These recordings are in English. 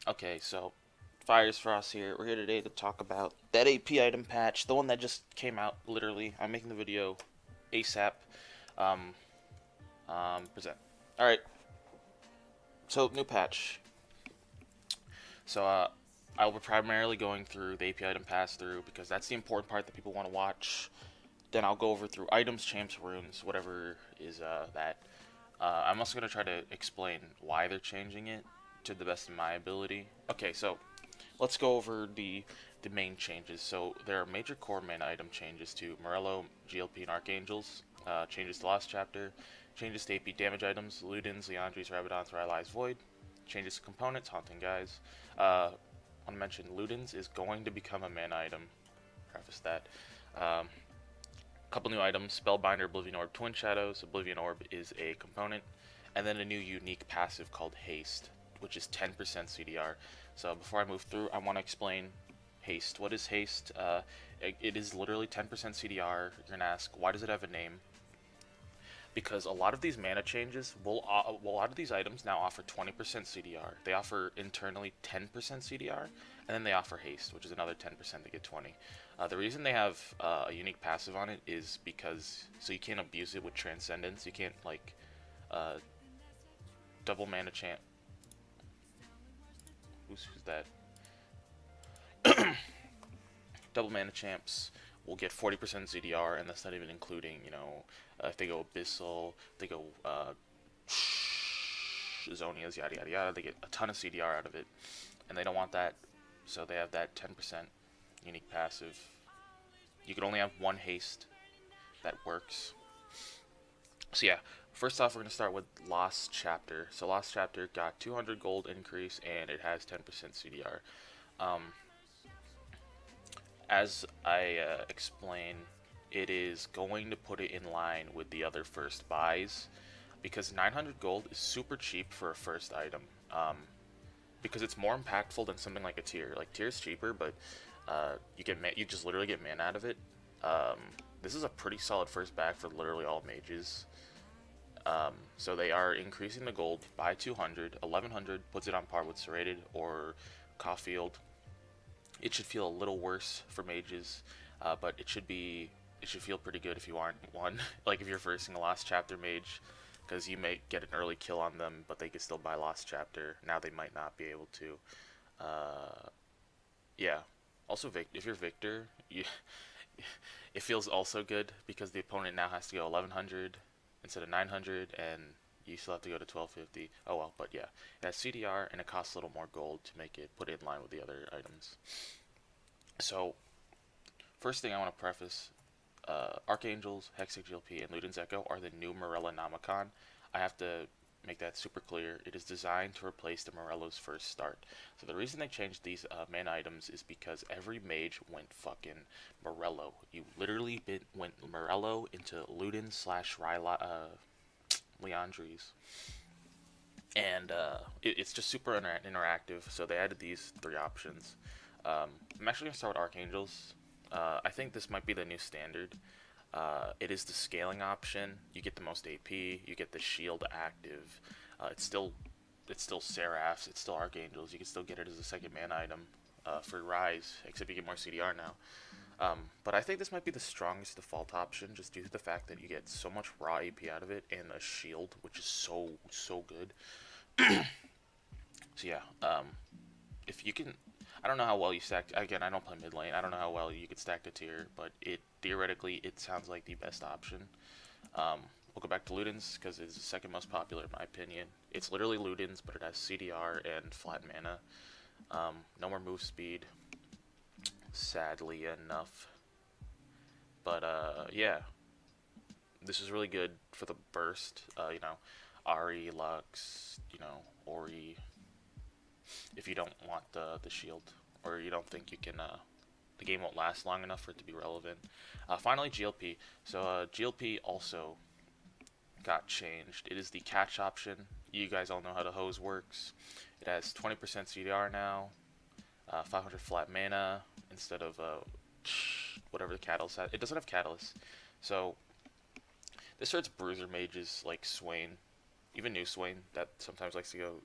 Okay, so Fires Frost here. We're here today to talk about that AP item patch, the one that just came out. Literally, I'm making the video ASAP. Um, present. All right, so new patch. So I'll be primarily going through the AP item pass through because that's the important part that people want to watch. Then I'll go over through items, champs, runes, whatever is that. I'm also gonna try to explain why they're changing it to the best of my ability. Okay, so let's go over the main changes. So there are major core main item changes to Morello, GLP, and Archangels. Changes to Last Chapter. Changes to AP damage items, Ludens, Leandries, Rabadons, Rylai's Void. Changes to components, Haunting Guys. I want to mention Ludens is going to become a main item. Preface that. Couple new items, Spellbinder, Oblivion Orb, Twin Shadows. Oblivion Orb is a component. And then a new unique passive called Haste, which is 10% CDR. So before I move through, I want to explain Haste. What is Haste? It is literally 10% CDR. You're going to ask, why does it have a name? Because a lot of these mana changes a lot of these items now offer 20% CDR. They offer internally 10% CDR, and then they offer haste, which is another 10% to get 20. The reason they have a unique passive on it is because so you can't abuse it with transcendence. You can't like uh, double mana champ. Who's that? Double mana champs will get 40% ZDR, and that's not even including, if they go Abyssal, they go Zonias, yada yada yada, they get a ton of CDR out of it, and they don't want that, so they have that 10% unique passive. You can only have one haste that works. So yeah, first off, we're going to start with Lost Chapter. So Lost Chapter got 200 gold increase, and it has 10% CDR. As I explain, it is going to put it in line with the other first buys because 900 gold is super cheap for a first item. Because it's more impactful than something like a tier. Like tier is cheaper, but you just literally get mana out of it. This is a pretty solid first bag for literally all mages. So they are increasing the gold by 200. 1100 puts it on par with Serrated or Caulfield. It should feel a little worse for mages, but it should feel pretty good if you aren't one. Like if you're versing a Lost Chapter mage, because you may get an early kill on them, but they can still buy Lost Chapter. Now they might not be able to. Yeah. Also, if you're Victor, it feels also good because the opponent now has to go 1100 instead of 900, and you still have to go to 1250. Oh well, but yeah, it has CDR and it costs a little more gold to make it put it in line with the other items. So, first thing I want to preface, Archangels, Hexic GLP, and Luden's Echo are the new Morella Nomicon. I have to make that super clear. It is designed to replace the Morello's first start. So the reason they changed these mana items is because every mage went fucking Morello. You literally went Morello into Luden slash Leandries. And it's just super interactive, so they added these three options. I'm actually going to start with Archangels. I think this might be the new standard. It is the scaling option. You get the most AP. You get the shield active. It's still Seraphs. It's still Archangels. You can still get it as a second mana item for Rise, except you get more CDR now. But I think this might be the strongest default option, just due to the fact that you get so much raw AP out of it and a shield, which is so good. So yeah, if you can, I don't know how well you stack. Again, I don't play mid lane. I don't know how well you could stack the tier, but theoretically it sounds like the best option. We'll go back to Ludens because it's the second most popular in my opinion. It's literally Ludens, but it has CDR and flat mana. No more move speed, sadly enough. But yeah, this is really good for the burst. Ari, Lux, Ori. If you don't want the shield, or you don't think you can, the game won't last long enough for it to be relevant. Finally, GLP. So GLP also got changed. It is the catch option. You guys all know how the hose works. It has 20% CDR now, 500 flat mana instead of whatever the catalyst has. It doesn't have catalyst, so this hurts bruiser mages like Swain, even new Swain that sometimes likes to go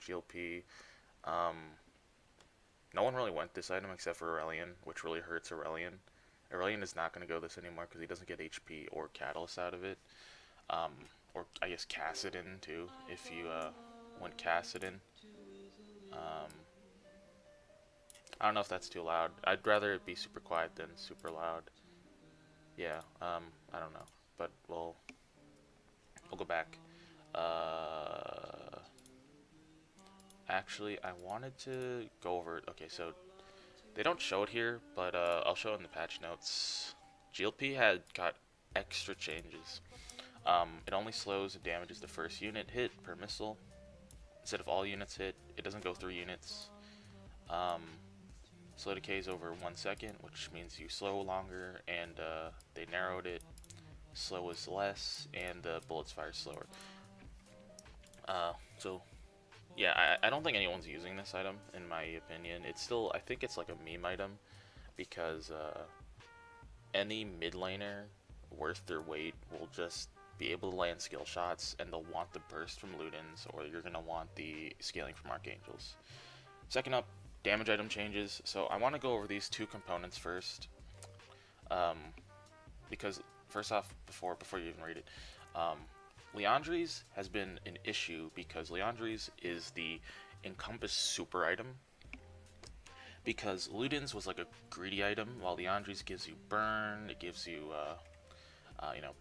GLP. Um, no one really went this item except for Aurelian, which really hurts Aurelian. Aurelian is not going to go this anymore because he doesn't get HP or Catalyst out of it. Um, or I guess Cassidon too, if you went Cassidon. Um, I don't know if that's too loud. I'd rather it be super quiet than super loud. Yeah, I don't know. But we'll go back. Uh, Actually, I wanted to go over. Okay, so they don't show it here, but I'll show it in the patch notes. GLP had got extra changes. It only slows and damages the first unit hit per missile. Instead of all units hit, it doesn't go through units. Um, Slow decay is over 1 second, which means you slow longer, and they narrowed it. Slow is less, and the bullets fire slower. So yeah, I don't think anyone's using this item, in my opinion. It's still, I think it's like a meme item, because any mid laner worth their weight will just be able to land skill shots, and they'll want the burst from Ludens, or you're going to want the scaling from Archangels. Second up, damage item changes. So I want to go over these two components first, because first off, before you even read it, Liandry's has been an issue because Liandry's is the Encompass super item, because Ludens was like a greedy item, while Liandry's gives you burn, it gives you you know,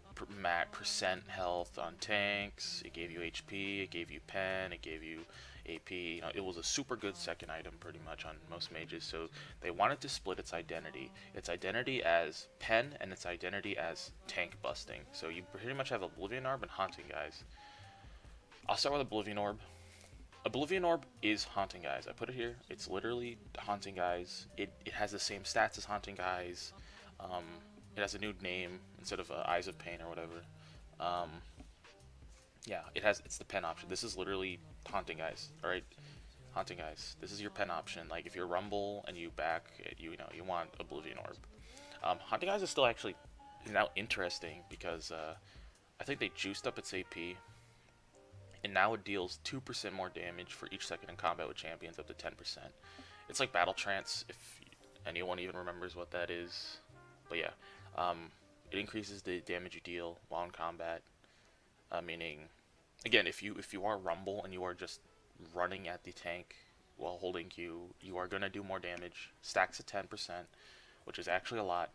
percent health on tanks, it gave you HP, it gave you pen, it gave you AP. You know, it was a super good second item pretty much on most mages, so they wanted to split its identity as pen and its identity as tank busting. So you pretty much have Oblivion Orb and Haunting Guys. I'll start with Oblivion Orb. Oblivion Orb is Haunting Guys. I put it here. It's literally Haunting Guys. It has the same stats as Haunting Guys. It has a new name instead of Eyes of Pain or whatever. Yeah, it's the pen option. This is literally Haunting Guys, alright? Haunting Guys. This is your pen option. Like, if you're Rumble and you back, you know, you want Oblivion Orb. Haunting Guys is still actually now interesting because I think they juiced up its AP, and now it deals 2% more damage for each second in combat with champions, up to 10%. It's like Battle Trance, if anyone even remembers what that is. But yeah, it increases the damage you deal while in combat. Meaning, again, if you are Rumble and you are just running at the tank while holding Q, you are gonna do more damage. Stacks at 10%, which is actually a lot.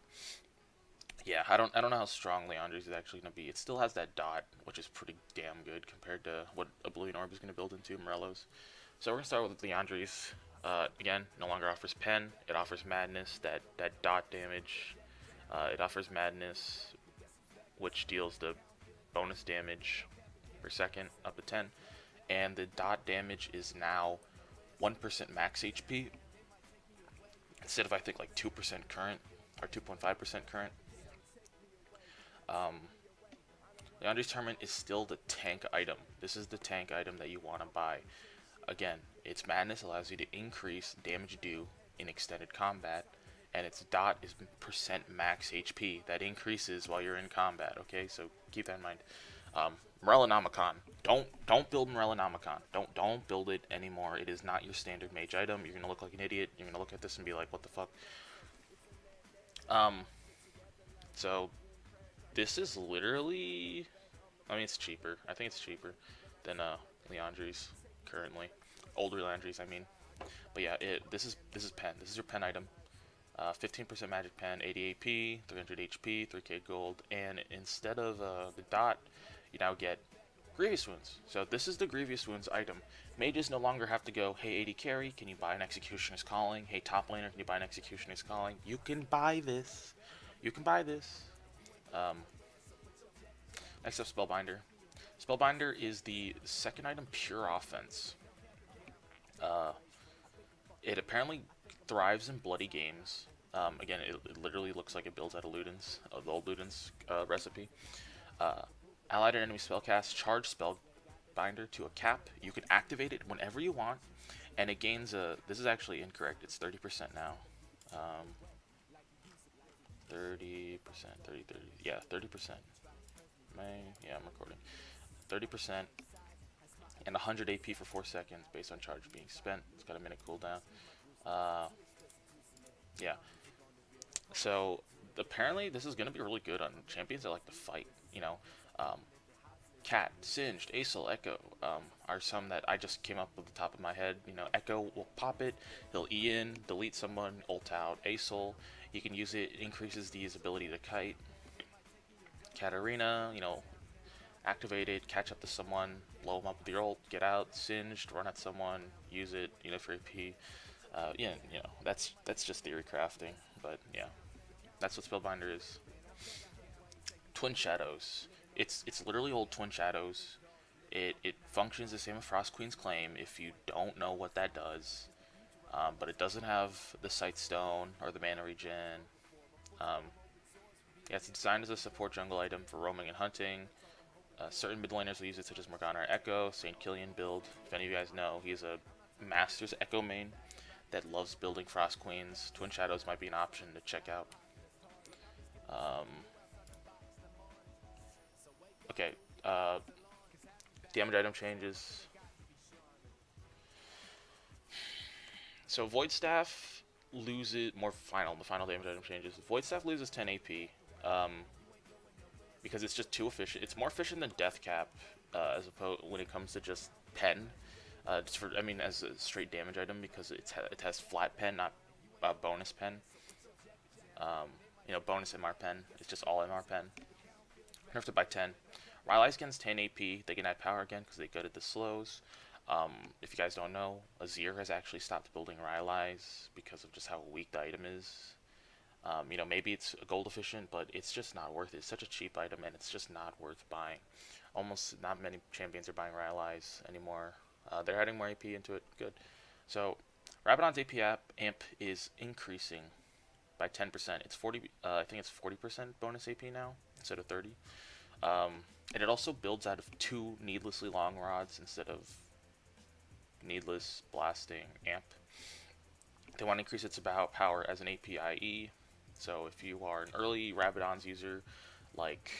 Yeah, I don't know how strong Liandry's is actually gonna be. It still has that dot, which is pretty damn good compared to what Oblivion Orb is gonna build into Morello's. So we're gonna start with Liandry's. Again, no longer offers pen. It offers madness, that dot damage. It offers madness, which deals the bonus damage per second up to 10, and the dot damage is now 1% max HP instead of, I think, like 2% current or 2.5% current. Leandry's Tournament is still the tank item. This is the tank item that you want to buy. Again, its madness allows you to increase damage due in extended combat, and its dot is percent max HP. That increases while you're in combat. Okay, so keep that in mind. Morellonomicon. Don't build Morellonomicon. Don't build it anymore. It is not your standard mage item. You're gonna look like an idiot. You're gonna look at this and be like, what the fuck? So this is literally, I mean, it's cheaper. I think it's cheaper than Liandry's currently. Older Liandry's, I mean. But yeah, this is pen. This is your pen item. 15% magic pen, 80 AP, 300 HP, 3k gold, and instead of the dot, you now get Grievous Wounds. So this is the Grievous Wounds item. Mages no longer have to go, hey 80 carry, can you buy an Executioner's Calling? Hey top laner, can you buy an Executioner's Calling? You can buy this. You can buy this. Next up, Spellbinder. Spellbinder is the second item pure offense. It apparently thrives in bloody games. Again, it literally looks like it builds out of Ludens, the old Ludens recipe. Allied or enemy spellcast, charge Spellbinder to a cap. You can activate it whenever you want, and it gains a. This is actually incorrect. It's 30% now. 30%, 30, 30. Yeah, 30%. Yeah, I'm recording. 30%. and 100 AP for 4 seconds based on charge being spent. It's got a minute cooldown. Uh, yeah. So apparently this is going to be really good on champions that like to fight. You know, um, Cat, Singed, Acel, Echo are some that I just came up with the top of my head. You know, Echo will pop it, he'll E in, delete someone, ult out. Acel, he can use it, increases his ability to kite. Katarina, you know, activate it, catch up to someone, blow them up with your ult, get out, Singed, run at someone, use it, you know, for AP. Yeah, you know, that's just theory crafting, but yeah, that's what Spellbinder is. Twin Shadows. It's literally old Twin Shadows. It functions the same as Frost Queen's Claim if you don't know what that does. But it doesn't have the Sight Stone or the mana regen. Um, yeah, it's designed as a support jungle item for roaming and hunting. Certain mid laners will use it, such as Morgana or Echo. St. Killian build. If any of you guys know, he's a Master's Echo main that loves building Frost Queens. Twin Shadows might be an option to check out. Okay, damage item changes. So Void Staff loses more final. The final damage item changes. Void Staff loses 10 AP because it's just too efficient. It's more efficient than Death Cap as opposed when it comes to just pen. Just for, I mean, as a straight damage item because it has flat pen, not bonus pen. You know, bonus MR pen. It's just all MR pen. Nerfed it by 10. Rylai's gains 10 AP. They can add power again because they good at the slows. If you guys don't know, Azir has actually stopped building Rylai's because of just how weak the item is. You know, maybe it's gold efficient, but it's just not worth it. It's such a cheap item, and it's just not worth buying. Almost not many champions are buying Rylai's anymore. They're adding more AP into it. Good. So, Rabadon's AP amp is increasing by 10%. It's 40. I think it's 40% bonus AP now instead of 30. And it also builds out of 2 needlessly long rods instead of needless blasting amp. They want to increase its power as an APIE. So if you are an early Rabadon's user, like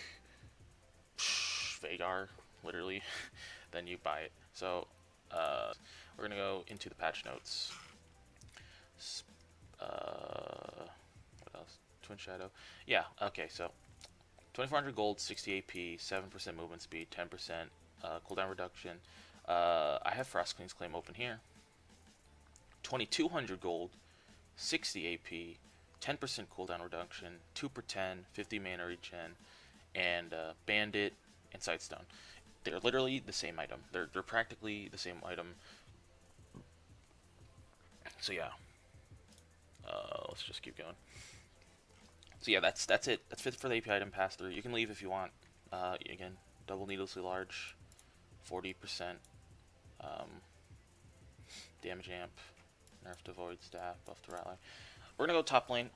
Vagar, literally, then you buy it. So we're gonna go into the patch notes. What else? Twin Shadow. Yeah. Okay. So 2400 gold, 60 AP, 7% movement speed, 10% cooldown reduction. I have Frost Queen's Claim open here. 2200 gold, 60 AP, 10% cooldown reduction, 2 per 10, 50 mana regen, and Bandit and Sightstone. They're literally the same item. They're practically the same item. So yeah, let's just keep going. So yeah, that's it. That's it for the AP item pass through. You can leave if you want. Again, double needlessly large, 40% damage amp, nerf to Void Staff, buff to Rally. We're gonna go top lane.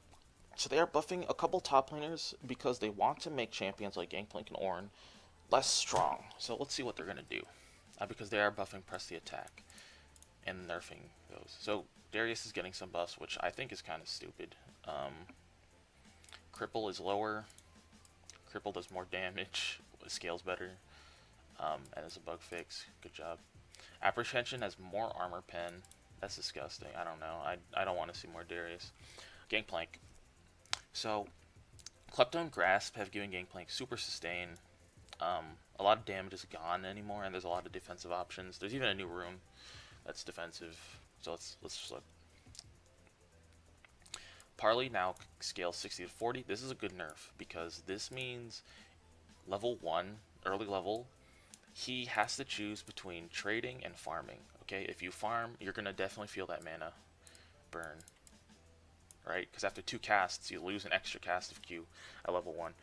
So they are buffing a couple top laners because they want to make champions like Gangplank and Ornn less strong. So let's see what they're gonna do. Because they are buffing press the attack and nerfing those. So Darius is getting some buffs, which I think is kind of stupid. Cripple is lower. Cripple does more damage. Scales better. And is a bug fix. Good job. Apprehension has more armor pen. That's disgusting. I don't know. I don't want to see more Darius. Gangplank. So, Klepto and Grasp have given Gangplank super sustain. A lot of damage is gone anymore, and there's a lot of defensive options. There's even a new rune that's defensive. So let's just look. Parley now scales 60 to 40. This is a good nerf because this means level 1, early level, he has to choose between trading and farming. Okay, if you farm, you're gonna definitely feel that mana burn, right? Because after 2 casts, you lose an extra cast of Q at level 1.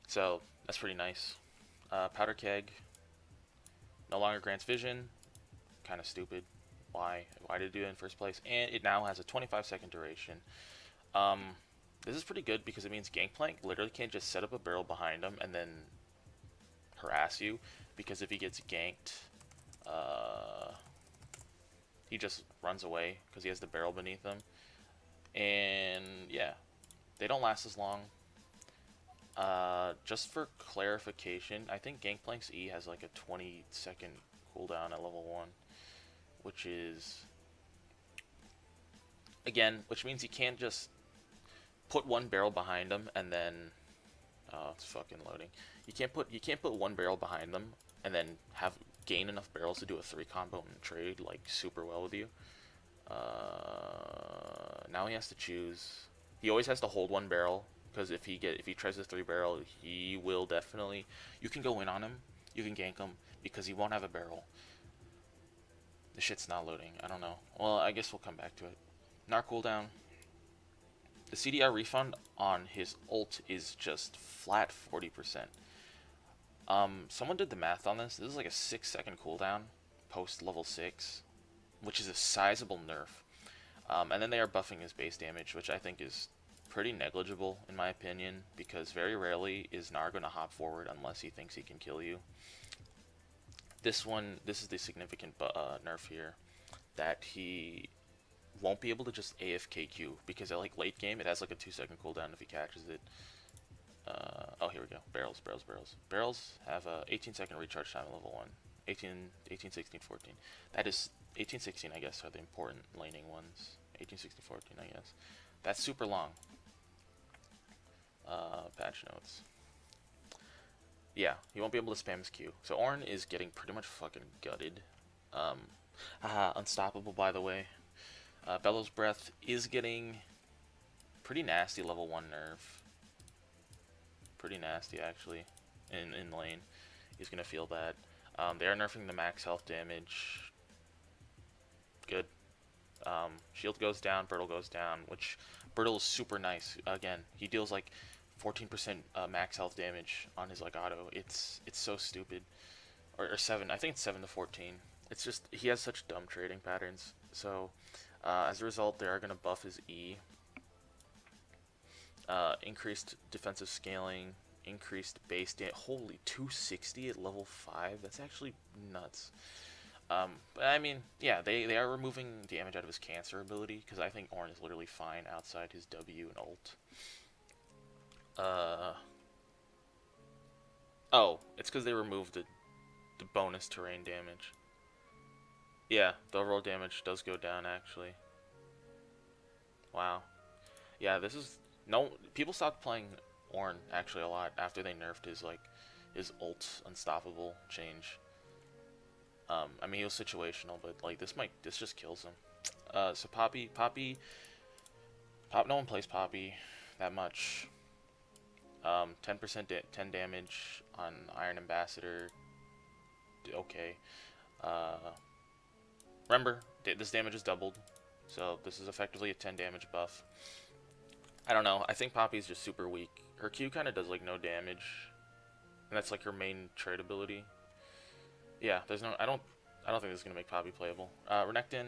So that's pretty nice. Powder Keg no longer grants vision. Kind of stupid. Why did it do it in first place? And it now has a 25-second duration. This is pretty good because it means Gangplank literally can't just set up a barrel behind him and then harass you, because if he gets ganked, he just runs away because he has the barrel beneath him. And yeah, they don't last as long. Just for clarification, I think Gangplank's E has like a 20-second cooldown at level 1, which is, again, which means you can't just put one barrel behind them and then, oh, it's fucking loading. You can't put one barrel behind them and then have gain enough barrels to do a 3 combo and trade like super well with you. Now he has to choose. He always has to hold one barrel, because if he tries the 3 barrel, he will definitely. You can go in on him, you can gank him because he won't have a barrel. The shit's not loading. I don't know. Well, I guess we'll come back to it. Nar cooldown. The CDR refund on his ult is just flat 40%. Someone did the math on this. This is like a 6-second cooldown post level 6, which is a sizable nerf. And then they are buffing his base damage, which I think is pretty negligible in my opinion, because very rarely is Nar going to hop forward unless he thinks he can kill you. This is the significant nerf here, that he won't be able to just AFK Q, because at like late game it has like a 2-second cooldown if he catches it. Oh, here we go. Barrels. Barrels have a 18-second recharge time at level 1. 18, 16, 14. That is 18, 16, I guess, are the important laning ones. 18, 16, 14, I guess. That's super long. Patch notes. Yeah, he won't be able to spam his Q. So Ornn is getting pretty much fucking gutted. Unstoppable, by the way. Bellows Breath is getting pretty nasty level 1 nerf. Pretty nasty, actually, in lane. He's going to feel that. They are nerfing the max health damage. Good. Shield goes down, Brittle goes down, which Brittle is super nice. Again, he deals like 14% max health damage on his like auto. It's so stupid. Or 7, I think it's 7 to 14. It's just, he has such dumb trading patterns. So, as a result, they are going to buff his E. Increased defensive scaling, increased base damage. Holy, 260 at level 5? That's actually nuts. But I mean, yeah, they are removing damage out of his cancer ability, because I think Ornn is literally fine outside his W and ult. Oh, it's because they removed the bonus terrain damage. Yeah, the overall damage does go down, actually. Wow. Yeah, this is... No, people stopped playing Ornn, actually, a lot after they nerfed his ult unstoppable change. I mean, he was situational, but, like, this just kills him. So Poppy, no one plays Poppy that much. 10% 10 damage on Iron Ambassador. Okay. Remember, this damage is doubled, so this is effectively a 10 damage buff. I don't know. I think Poppy's just super weak. Her Q kind of does like no damage, and that's like her main trade ability. Yeah, there's no. I don't think this is gonna make Poppy playable. Renekton,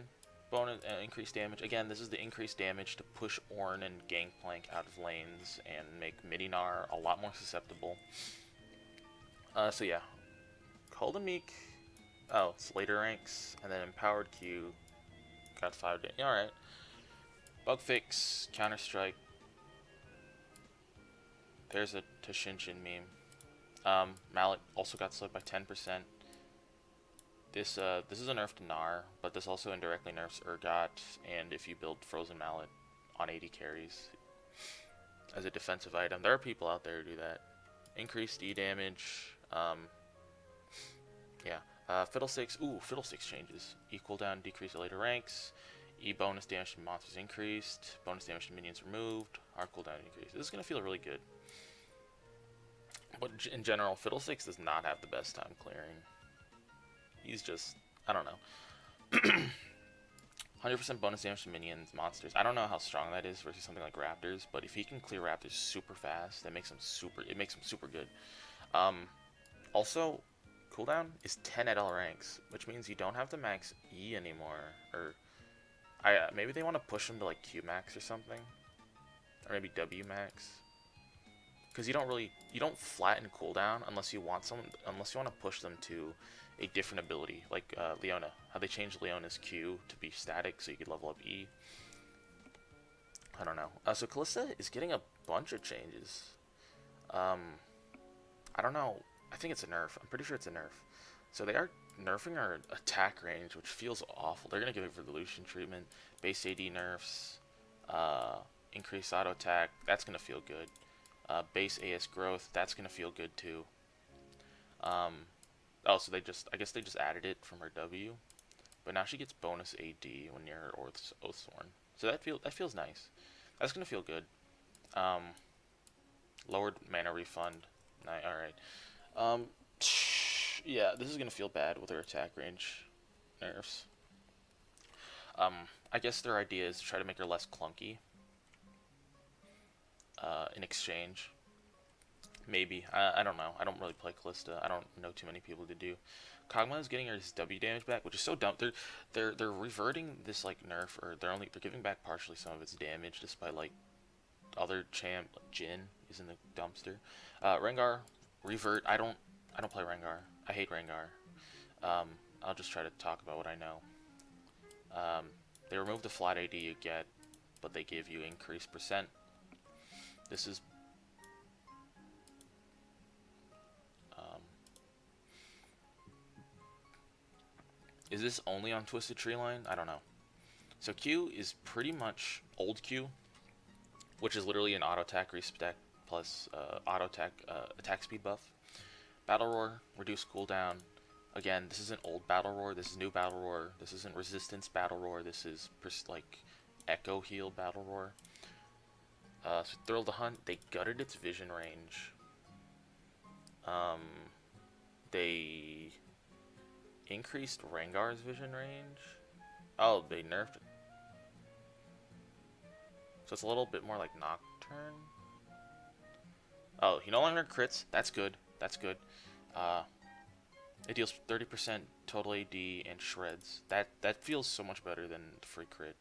bonus increased damage. Again, this is the increased damage to push Ornn and Gangplank out of lanes and make midi Gnar a lot more susceptible. So yeah, Cold and Meek. Oh, it's later ranks, and then Empowered Q. Got 5 damage. All right. Bug fix, Counter Strike. There's a Tashinshin meme. Mallet also got slowed by 10%. This is a nerf to Gnar, but this also indirectly nerfs Urgot, and if you build Frozen Mallet on 80 carries as a defensive item. There are people out there who do that. Increased E damage. Yeah. Fiddlesticks. Ooh, Fiddlesticks changes. E cooldown decreased at later ranks. E bonus damage to monsters increased. Bonus damage to minions removed. R cooldown increased. This is going to feel really good. But in general, Fiddlesticks does not have the best time clearing. He's just, I don't know. 100% bonus damage to minions, monsters. I don't know how strong that is versus something like Raptors, but if he can clear Raptors super fast, that makes him super good. Also, cooldown is 10 at all ranks, which means you don't have to max E anymore. Or maybe they want to push him to like Q max or something, or maybe W max. Because you don't flatten cooldown unless you want to push them to a different ability, like Leona. How they changed Leona's Q to be static so you could level up E. I don't know. So Kalista is getting a bunch of changes. Um, I don't know. I think it's a nerf. I'm pretty sure it's a nerf. So they are nerfing our attack range, which feels awful. They're gonna give it evolution treatment, base AD nerfs, uh, increased auto attack. That's gonna feel good. Base AS growth. That's gonna feel good too. Um, oh, so I guess they just added it from her W, but now she gets bonus AD when near her Oathsworn. So that feels nice. That's gonna feel good. Um, lowered mana refund. All right. Um, yeah, this is gonna feel bad with her attack range nerfs. Um, I guess their idea is to try to make her less clunky. In exchange, maybe. I don't know. I don't really play Callista. I don't know too many people to do. Kog'Maw is getting her W damage back, which is so dumb. They're reverting this like nerf, or they're giving back partially some of its damage, despite like other champ like Jhin is in the dumpster. Rengar revert. I don't play Rengar. I hate Rengar. I'll just try to talk about what I know. They remove the flat AD you get, but they give you increased percent. This is this only on Twisted Treeline? I don't know. So Q is pretty much old Q, which is literally an auto attack respec plus auto attack attack speed buff. Battle Roar, reduce cooldown. Again, this isn't old Battle Roar. This is new Battle Roar. This isn't resistance Battle Roar. This is like Echo Heal Battle Roar. So Thrill to Hunt, they gutted its vision range. They increased Rengar's vision range. Oh, they nerfed it. So it's a little bit more like Nocturne. Oh, he no longer crits. That's good. That's good. It deals 30% total AD and shreds. That feels so much better than free crit.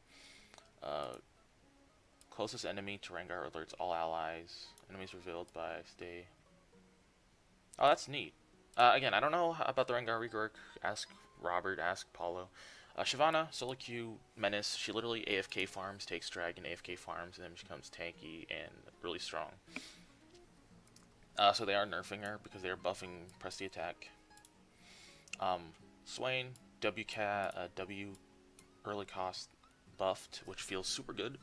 Closest enemy to Rengar alerts all allies. Enemies revealed by stay. Oh, that's neat. Again, I don't know about the Rengar rework. Ask Robert, ask Paulo. Shyvana, solo Q, Menace. She literally AFK farms, takes Dragon, AFK farms, and then becomes tanky and really strong. So they are nerfing her because they are buffing press the attack. Swain, W early cost buffed, which feels super good.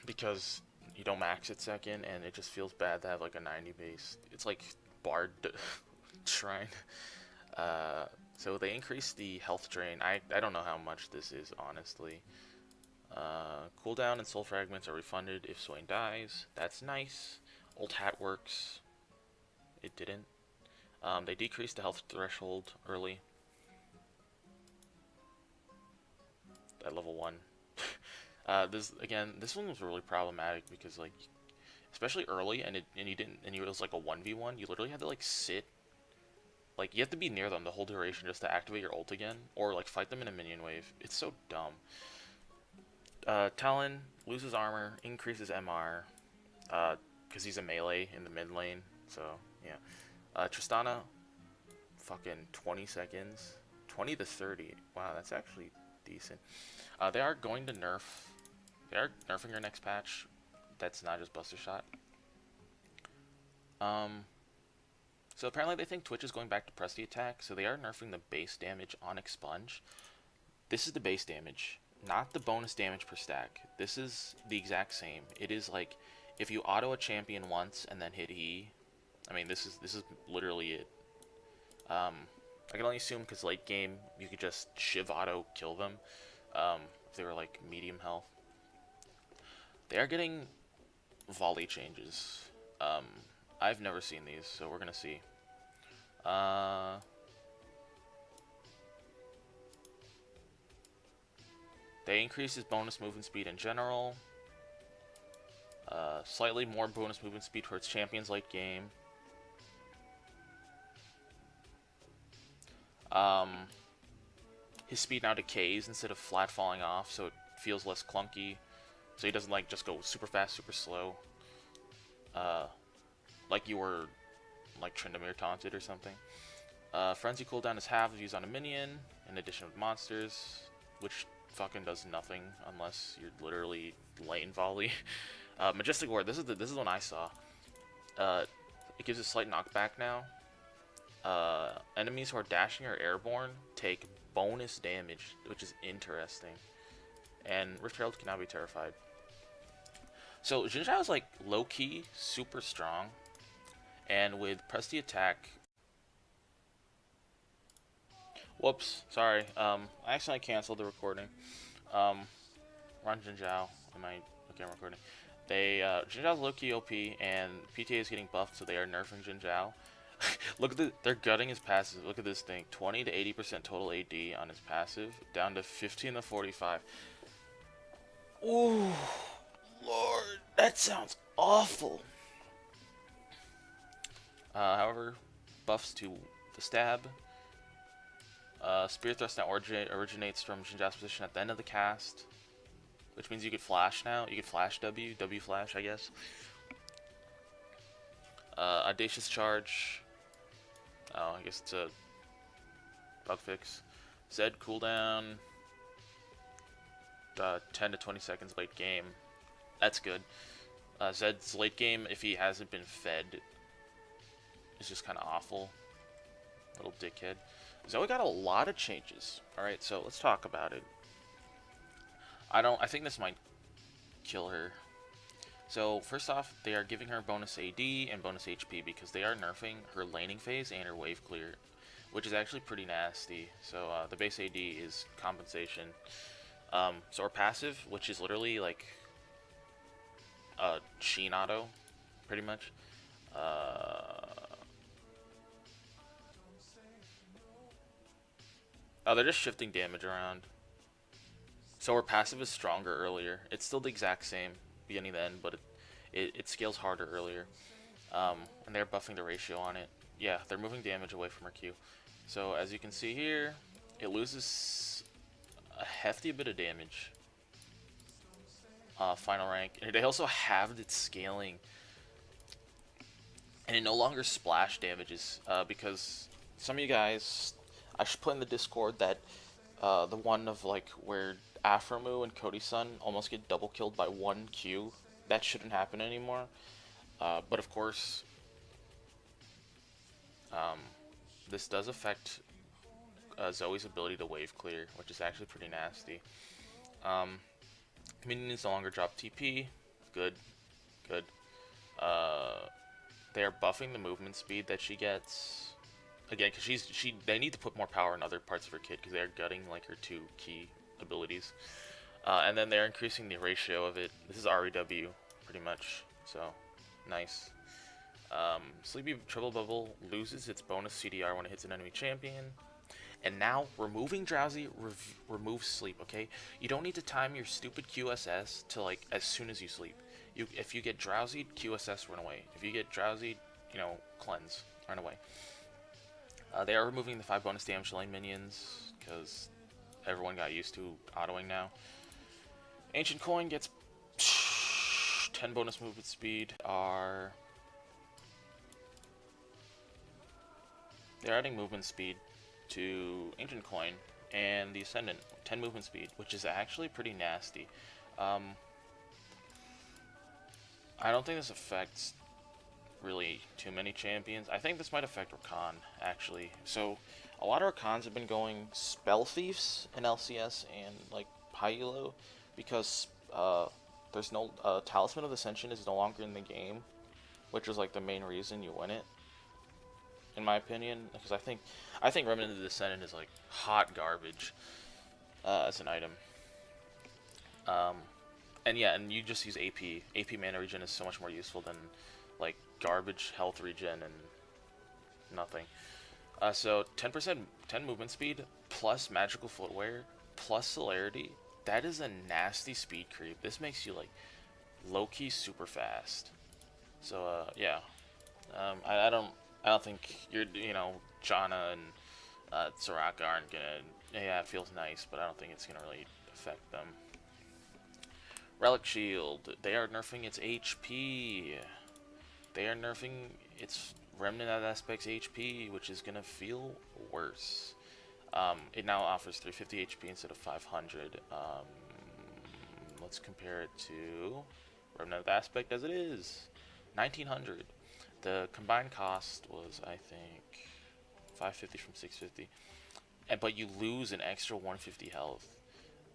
Because you don't max it second, and it just feels bad to have like a 90 base. It's like Bard Shrine. So they increased the health drain. I don't know how much this is, honestly. Cooldown and soul fragments are refunded if Swain dies. That's nice. Old hat works. It didn't. They decreased the health threshold early. At level 1. This one was really problematic because like, especially early, and it was like a 1v1. You literally had to like sit, like you have to be near them the whole duration just to activate your ult again, or like fight them in a minion wave. It's so dumb. Talon loses armor, increases MR, because he's a melee in the mid lane. So yeah. Tristana, fucking 20 seconds, 20 to 30. Wow, that's actually decent. They are going to nerf. They are nerfing your next patch. That's not just Buster Shot. So apparently they think Twitch is going back to press the attack, so they are nerfing the base damage on Expunge. This is the base damage, not the bonus damage per stack. This is the exact same. It is like if you auto a champion once and then hit E. I mean, this is literally it. I can only assume because late game you could just shiv auto kill them. If they were like medium health. They are getting volley changes. I've never seen these, so we're gonna see. They increase his bonus movement speed in general. Slightly more bonus movement speed towards champions late game. His speed now decays instead of flat falling off, so it feels less clunky. So he doesn't like just go super fast, super slow. Like you were like Tryndamere taunted or something. Frenzy cooldown is half if used on a minion, in addition with monsters, which fucking does nothing unless you're literally lane volley. Majestic Ward, this is one I saw. Uh, it gives a slight knockback now. Enemies who are dashing or airborne take bonus damage, which is interesting. And Rift Herald can now be terrified. So Xin Zhao is like low key, super strong, and with press the attack. Whoops, sorry. I accidentally canceled the recording. We're on Xin Zhao. Okay, I'm recording. Xin Zhao's low key OP, and PTA is getting buffed, so they are nerfing Xin Zhao. Look at they're gutting his passive. Look at this thing: 20 to 80% total AD on his passive, down to 15 to 45. Ooh, Lord, that sounds awful. However, buffs to the stab. Spear Thrust now originates from Xin Zhao's position at the end of the cast, which means you could flash now. You could flash W flash, I guess. Audacious Charge. Oh, I guess it's a bug fix. Zed cooldown. 10 to 20 seconds late game. That's good. Zed's late game, if he hasn't been fed, is just kind of awful. Little dickhead. Zoe got a lot of changes. Alright, so let's talk about it. I think this might kill her. So, first off, they are giving her bonus AD and bonus HP because they are nerfing her laning phase and her wave clear, which is actually pretty nasty. So, the base AD is compensation. So her passive, which is literally like a Sheen auto, pretty much. Oh, they're just shifting damage around. So her passive is stronger earlier. It's still the exact same beginning to end, but it scales harder earlier. And they're buffing the ratio on it. Yeah, they're moving damage away from her Q. So as you can see here, it loses a hefty bit of damage. Final rank. And they also halved its scaling. And it no longer splash damages, because some of you guys, I should put in the Discord that the one of like where Afromu and Cody Sun almost get double killed by 1 Q. That shouldn't happen anymore. But of course, this does affect Zoe's ability to wave clear, which is actually pretty nasty. Minions no longer drop TP. Good. Good. They are buffing the movement speed that she gets. Again, because they need to put more power in other parts of her kit because they are gutting like her 2 key abilities. And then they're increasing the ratio of it. This is REW, pretty much. So, nice. Sleepy Triple Bubble loses its bonus CDR when it hits an enemy champion. And now, removing Drowsy removes sleep, okay? You don't need to time your stupid QSS to, like, as soon as you sleep. If you get drowsy, QSS, run away. If you get drowsy, cleanse, run away. They are removing the 5 bonus damage to lane minions, because everyone got used to autoing now. Ancient Coin gets 10 bonus movement speed. They're adding movement speed to Ancient Coin and the Ascendant, 10 movement speed, which is actually pretty nasty. I don't think this affects really too many champions. I think this might affect Rakan, actually. So, a lot of Rakans have been going Spell Thieves in LCS and, like, high elo, because there's no Talisman of Ascension is no longer in the game, which is like the main reason you win it, in my opinion. Because I think Remnant of the Descendant is like hot garbage as an item. And yeah, and you just use AP. AP mana regen is so much more useful than like garbage health regen and nothing. So 10% 10 movement speed plus magical footwear plus celerity. That is a nasty speed creep. This makes you like low-key super fast. So yeah. I don't think Janna and Soraka aren't gonna. Yeah, it feels nice, but I don't think it's gonna really affect them. Relic Shield. They are nerfing its HP. They are nerfing its Remnant Aspect's HP, which is gonna feel worse. It now offers 350 HP instead of 500. Let's compare it to Remnant Aspect as it is. 1900. The combined cost was, I think, 550 from 650, but you lose an extra 150 health.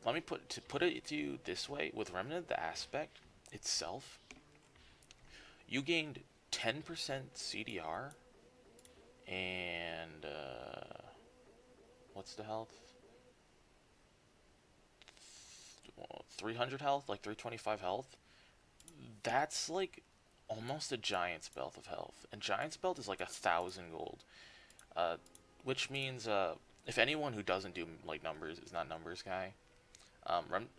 Let me put it to you this way: with Remnant of the Aspect itself, you gained 10% CDR and what's the health? 300 health, like 325 health. That's like almost a Giant's Belt of health, and Giant's Belt is like 1,000 gold. Uh, which means if anyone who doesn't do like numbers is not numbers guy,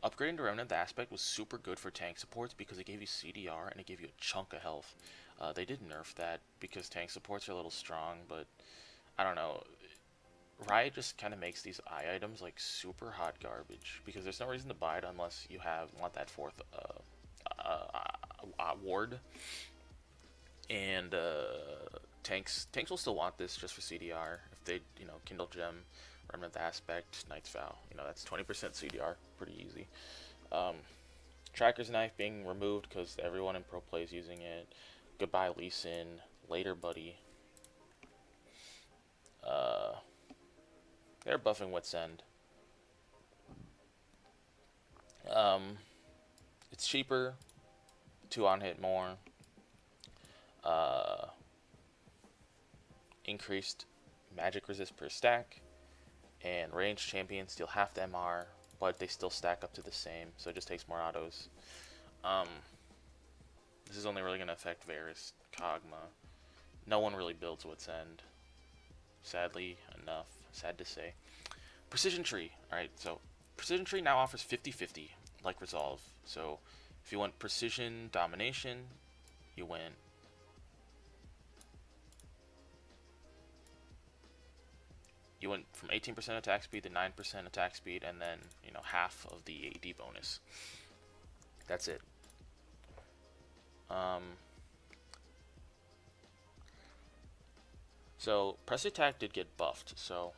upgrading to Remnant of the Aspect was super good for tank supports because it gave you CDR and it gave you a chunk of health. They did nerf that because tank supports are a little strong, but I don't know. Riot just kind of makes these eye items like super hot garbage because there's no reason to buy it unless you want that fourth ward. And tanks will still want this just for CDR if they Kindle Gem, Remnant the Aspect, Knight's Vow. That's 20% CDR, pretty easy. Tracker's Knife being removed because everyone in pro play is using it. Goodbye Lee Sin, later buddy. They're buffing Wit's End. It's cheaper, 2 on hit more. Increased magic resist per stack, and ranged champions deal half the MR, but they still stack up to the same, so it just takes more autos. This is only really going to affect Varus, Kog'Maw. No one really builds Wit's End, sadly enough, sad to say. Precision Tree. Alright, so Precision Tree now offers 50-50, like Resolve. So if you want Precision Domination, you win. You went from 18% attack speed to 9% attack speed, and then, half of the AD bonus. That's it. So, press attack did get buffed, so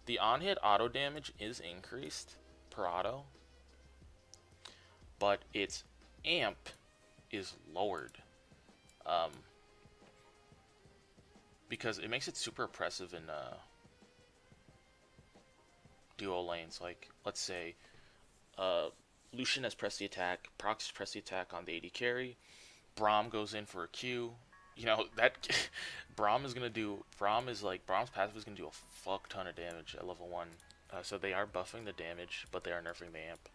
the on-hit auto damage is increased per auto, but its amp is lowered. Because it makes it super oppressive in duo lanes. Like, let's say Lucian has pressed the attack, Prox has pressed the attack on the AD carry, Braum goes in for a Q. That Braum's passive is gonna do a fuck ton of damage at level 1. So they are buffing the damage, but they are nerfing the amp.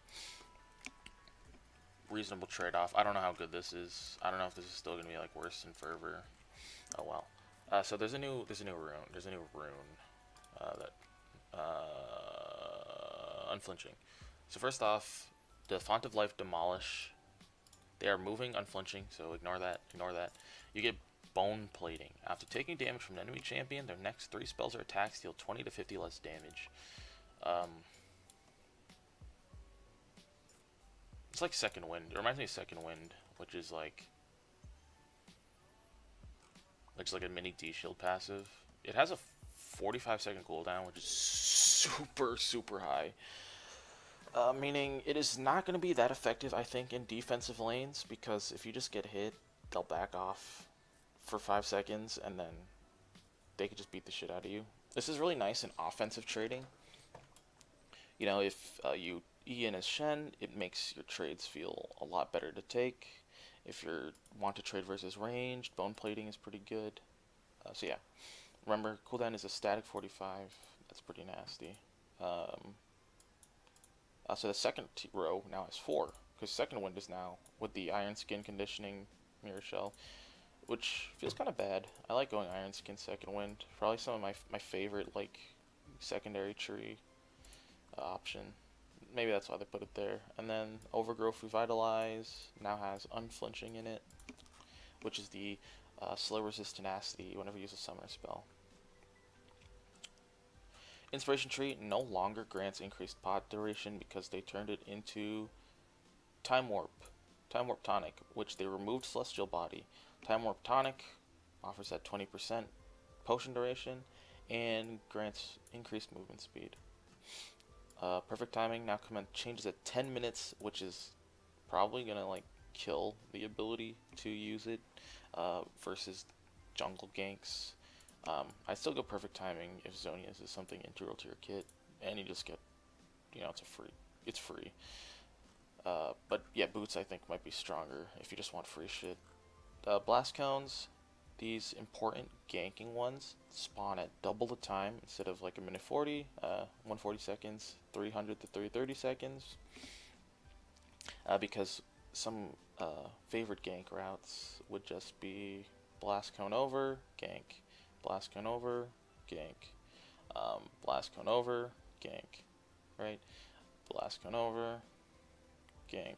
Reasonable trade-off. I don't know how good this is. I don't know if this is still gonna be like worse than Fervor. Oh well. So there's a new rune. There's a new rune that unflinching. So first off, the Font of Life Demolish. They are moving unflinching, so ignore that. You get Bone Plating. After taking damage from an enemy champion, their next 3 spells or attacks deal 20 to 50 less damage. It's like Second Wind. It reminds me of Second Wind, which is like a mini D-Shield passive. It has a 45-second cooldown, which is super high. Meaning it is not going to be that effective, I think, in defensive lanes, because if you just get hit, they'll back off for 5 seconds, and then they could just beat the shit out of you. This is really nice in offensive trading. If you E in as Shen, it makes your trades feel a lot better to take. If you want to trade versus ranged, Bone Plating is pretty good. So yeah, remember, cooldown is a static 45. That's pretty nasty. So the second row now has 4, because Second Wind is now with the Iron Skin Conditioning Mirror Shell, which feels kind of bad. I like going Iron Skin Second Wind. Probably some of my favorite like secondary tree option. Maybe that's why they put it there. And then Overgrowth Revitalize now has Unflinching in it, which is the slow resist tenacity whenever you use a summoner spell. Inspiration Tree no longer grants increased pod duration because they turned it into Time Warp Tonic, which they removed Celestial Body. Time Warp Tonic offers that 20% potion duration and grants increased movement speed. Perfect Timing now changes at 10 minutes, which is probably gonna like kill the ability to use it versus jungle ganks. I still go perfect timing if Zonius is something integral to your kit, and you just get, it's free. But yeah, boots I think might be stronger if you just want free shit. Blast cones, these important ganking ones spawn at double the time instead of like a minute 40, 140 seconds, 300 to 330 seconds. Because some favorite gank routes would just be blast cone over, gank, blast cone over, gank, blast cone over, gank, right? Blast cone over, gank,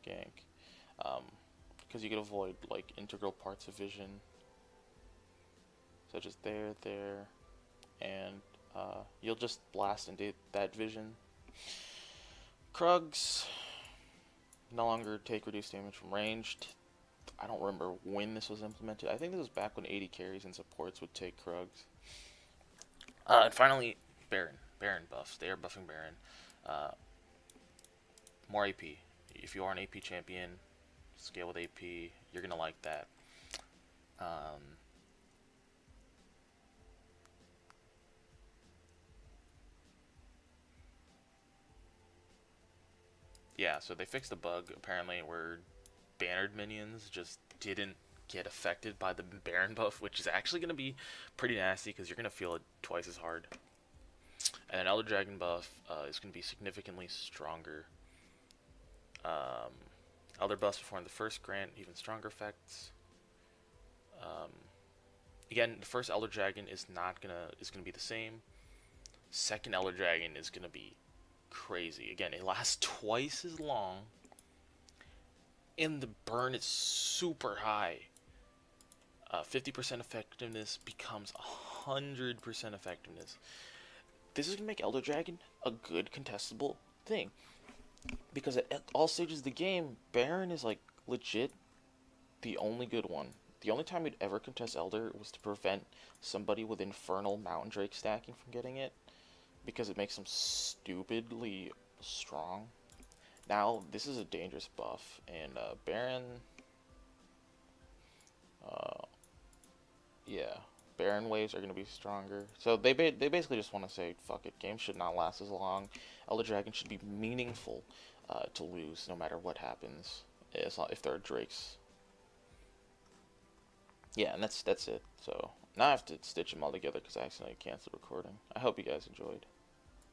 gank. Because you could avoid like integral parts of vision, such as there, and you'll just blast into that vision. Krugs no longer take reduced damage from ranged. I don't remember when this was implemented. I think this was back when 80 carries and supports would take Krugs. And finally, Baron. Baron buffs. They are buffing Baron. More AP. If you are an AP champion, scale with AP, you're going to like that. Yeah, so they fixed a bug, apparently, where bannered minions just didn't get affected by the Baron buff, which is actually going to be pretty nasty because you're going to feel it twice as hard. And an Elder Dragon buff is going to be significantly stronger. Elder buffs perform the first grant even stronger effects. Again, the first Elder Dragon is gonna be the same. Second Elder Dragon is gonna be crazy. Again, it lasts twice as long, and the burn is super high. 50% effectiveness becomes 100% effectiveness. This is gonna make Elder Dragon a good contestable thing, because at all stages of the game, Baron is like legit the only good one. The only time you'd ever contest Elder was to prevent somebody with Infernal Mountain Drake stacking from getting it, because it makes them stupidly strong. Now, this is a dangerous buff, and Baron, yeah, Baron waves are going to be stronger. So they basically just want to say, fuck it, games should not last as long. Elder Dragon should be meaningful to lose no matter what happens, if there are Drakes. Yeah, and that's it. So now I have to stitch them all together because I accidentally canceled recording. I hope you guys enjoyed.